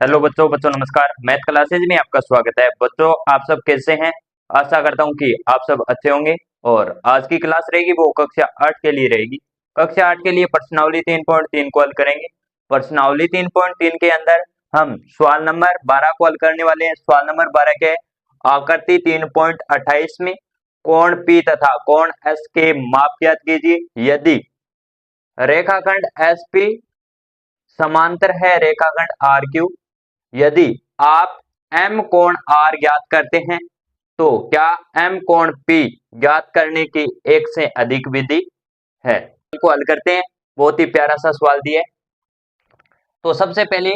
Hello बच्चों बच्चों नमस्कार। मैथ क्लासेज में आपका स्वागत है। बच्चों आप सब कैसे हैं? आशा करता हूं कि आप सब अच्छे होंगे। और आज की क्लास रहेगी वो कक्षा 8 के लिए रहेगी। कक्षा 8 के लिए प्रश्नावली 3.3 को हल करेंगे। प्रश्नावली 3.3 के अंदर हम सवाल नंबर 12 को हल करने वाले हैं। सवाल नंबर 12 के आकृति 3.28 में कोण P तथा कोण S के माप ज्ञात कीजिए। यदि रेखाखंड SP समांतर है रेखाखंड RQ, यदि आप M कोण R ज्ञात करते हैं तो क्या M कोण P ज्ञात करने की एक से अधिक विधि है? को हल करते हैं। बहुत ही प्यारा सा सवाल दिया है। तो सबसे पहले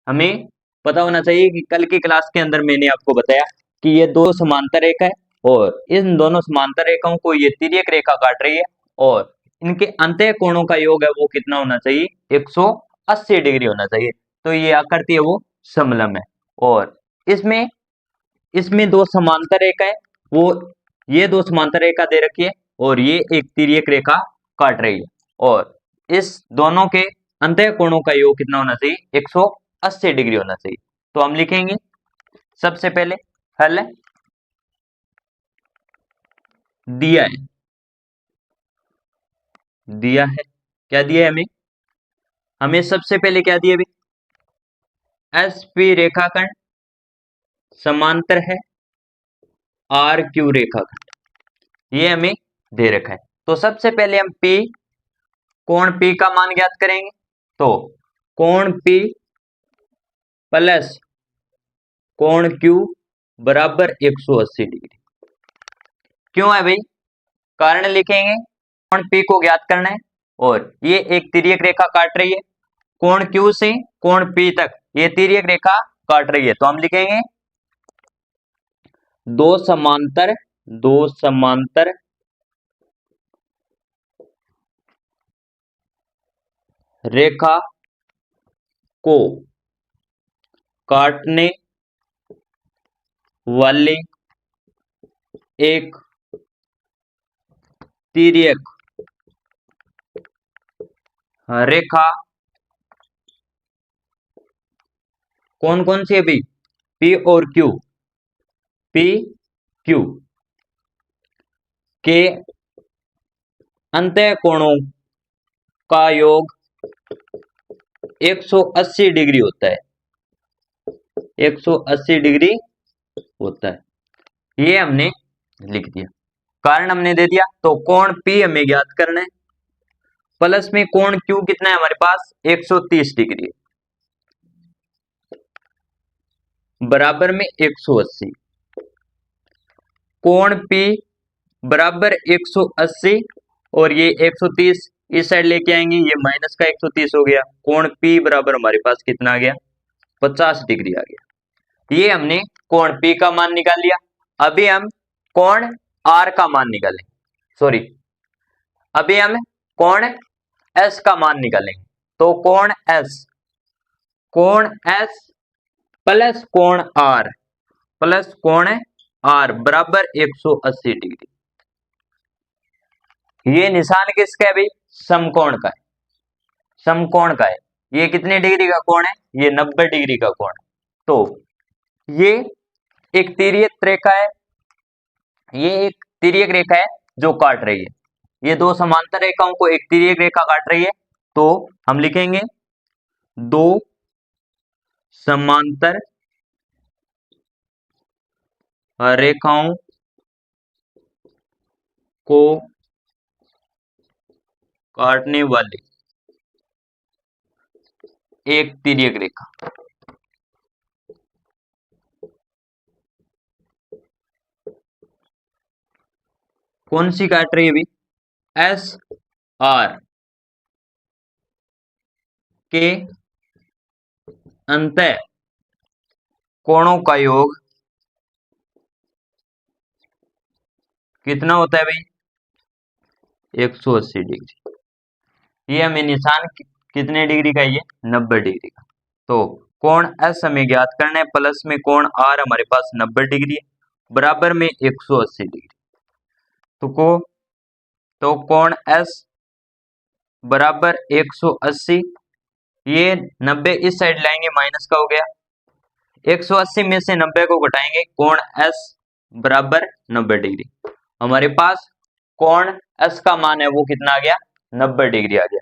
हमें पता होना चाहिए कि कल की क्लास के अंदर मैंने आपको बताया कि ये दो समांतर रेखा है और इन दोनों समांतर रेखाओं को ये तिर्यक रेखा काट रही है और इनके अंतः कोणों का योग है वो कितना होना चाहिए? 180 डिग्री होना चाहिए। तो ये आकृति है वो समलंब है। और इसमें इसमें दो समांतर रेखा है वो ये दो समांतर रेखा दे रखी है और ये एक तिर्यक रेखा काट रही है और इस दोनों के अंतः कोणों का योग कितना होना चाहिए? 180 डिग्री होना चाहिए। तो हम लिखेंगे सबसे पहले हल है दिया है क्या दिया है हमें? हमें सबसे पहले क्या दिया अभी? SP रेखाखंड समांतर है RQ रेखाखंड, ये हमें दे रखा है। तो सबसे पहले हम कोण P का मान ज्ञात करेंगे। तो कोण P प्लस कोण Q बराबर 180 डिग्री। क्यों है भाई? कारण लिखेंगे। कोण P को ज्ञात करना है और ये एक तिर्यक रेखा काट रही है। कोण Q से कोण P तक ये तिर्यक रेखा काट रही है। तो हम लिखेंगे दो समांतर रेखा को काटने वाले एक तिर्यक रेखा कौन कौन सी है भाई? P और Q, P Q के अंतः कोणों का योग 180 डिग्री होता है। 180 डिग्री होता है, ये हमने लिख दिया। कारण हमने दे दिया। तो कोण P हमें ज्ञात करना है प्लस में कोण Q कितना है हमारे पास? 130 डिग्री बराबर में 180। कोण P बराबर 180 और ये 130 इस साइड लेके आएंगे, ये माइनस का 130 हो गया। कोण P बराबर हमारे पास कितना आ गया? 50 डिग्री आ गया। ये हमने कोण P का मान निकाल लिया। अभी हम कोण R का मान निकालें। सॉरी, अभी हम कोण S का मान निकालेंगे। तो कोण S प्लस कोण R बराबर 180 डिग्री। ये निशान किसका है भाई? समकोण का है। समकोण का है। ये कितने डिग्री का कोण है? ये 90 डिग्री का कोण है। तो ये एक तिर्यक रेखा है, ये एक तिर्यक रेखा है जो काट रही है। ये दो समांतर रेखाओं को एक तिर्यक रेखा काट रही है। तो हम लिखेंगे दो समांतर रेखाओं को काटने वाली एक तिर्यक रेखा। कौन सी काट रही है अभी? SR के अंतः कोणों का योग कितना होता है भाई? 180 डिग्री। ये हमें निशान कितने डिग्री का? ये 90 डिग्री का। तो कोण S हमें ज्ञात करना है प्लस में कोण R हमारे पास 90 डिग्री है बराबर में 180 डिग्री। तो कोण S बराबर 180, ये 90 इस साइड लाएंगे माइनस का हो गया 180 में से 90 को घटाएंगे, कोण एस बराबर 90 डिग्री। हमारे पास कोण एस का मान है वो कितना आ गया, 90 डिग्री आ गया।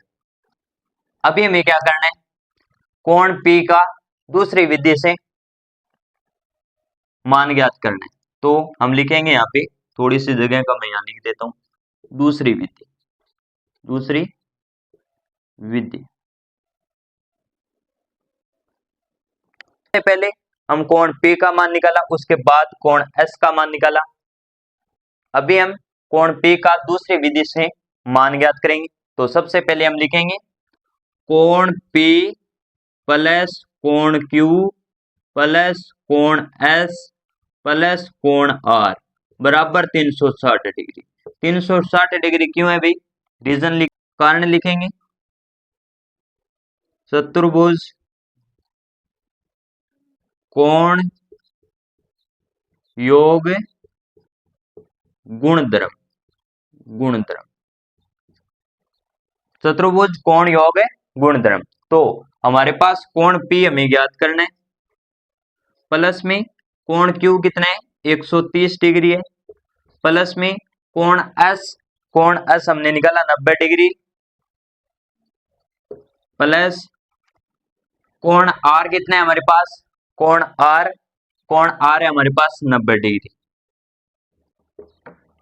अभी हमें क्या करना है, कोण पी का दूसरी विधि से मान ज्ञात करना है। तो हम लिखेंगे यहाँ पे, थोड़ी सी जगह का मैं यहाँ लिख देता हूं, दूसरी विधि, दूसरी विधि। सबसे पहले हम कोण P का मान निकाला, उसके बाद कोण S का मान निकाला। अभी हम कोण P का दूसरी विधि से मान ज्ञात करेंगे। तो सबसे पहले हम लिखेंगे कोण P प्लस कोण Q प्लस कोण S प्लस कोण R बराबर 360 डिग्री। 360 डिग्री क्यों है भाई, रीजन कारण लिखेंगे, चतुर्भुज कोण योग गुणधर्म, गुणधर्म, चतुर्भुज कोण योग गुणधर्म। तो हमारे पास कोण P हमें ज्ञात करना है, प्लस में कोण Q कितना है, 130 डिग्री है, प्लस में कोण S हमने निकाला 90 डिग्री, प्लस कोण R कितना है हमारे पास, कोण R है हमारे पास 90 डिग्री।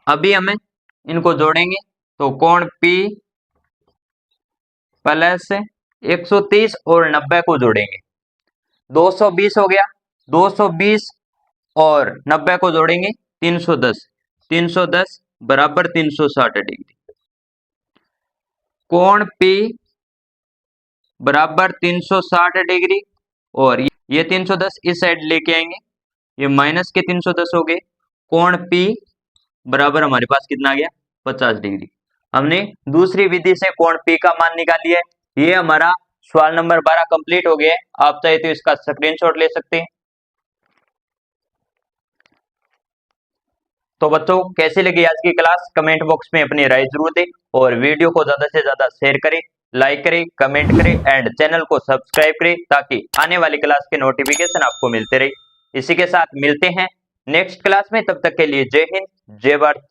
अभी हमें इनको जोड़ेंगे, तो कोण P प्लस 130 और 90 को जोड़ेंगे, 220 हो गया, 220 और 90 को जोड़ेंगे 310, 310 बराबर 360 डिग्री। कोण P बराबर 360 डिग्री, और ये 310 इस साइड लेके आएंगे, ये माइनस के 310 हो गए। कोण P बराबर हमारे पास कितना आ गया, 50 डिग्री। हमने दूसरी विधि से कोण P का मान निकाल लिया है। ये हमारा सवाल नंबर 12 कंप्लीट हो गया है। आप चाहे तो इसका स्क्रीनशॉट ले सकते हैं। तो बच्चों, कैसी लगी आज की क्लास, कमेंट बॉक्स में अपनी राय जरूर दें, और वीडियो को ज्यादा से ज्यादा शेयर करें, लाइक करें, कमेंट करें एंड चैनल को सब्सक्राइब करें, ताकि आने वाली क्लास के नोटिफिकेशन आपको मिलते रहे। इसी के साथ मिलते हैं नेक्स्ट क्लास में, तब तक के लिए जय हिंद, जय भारत।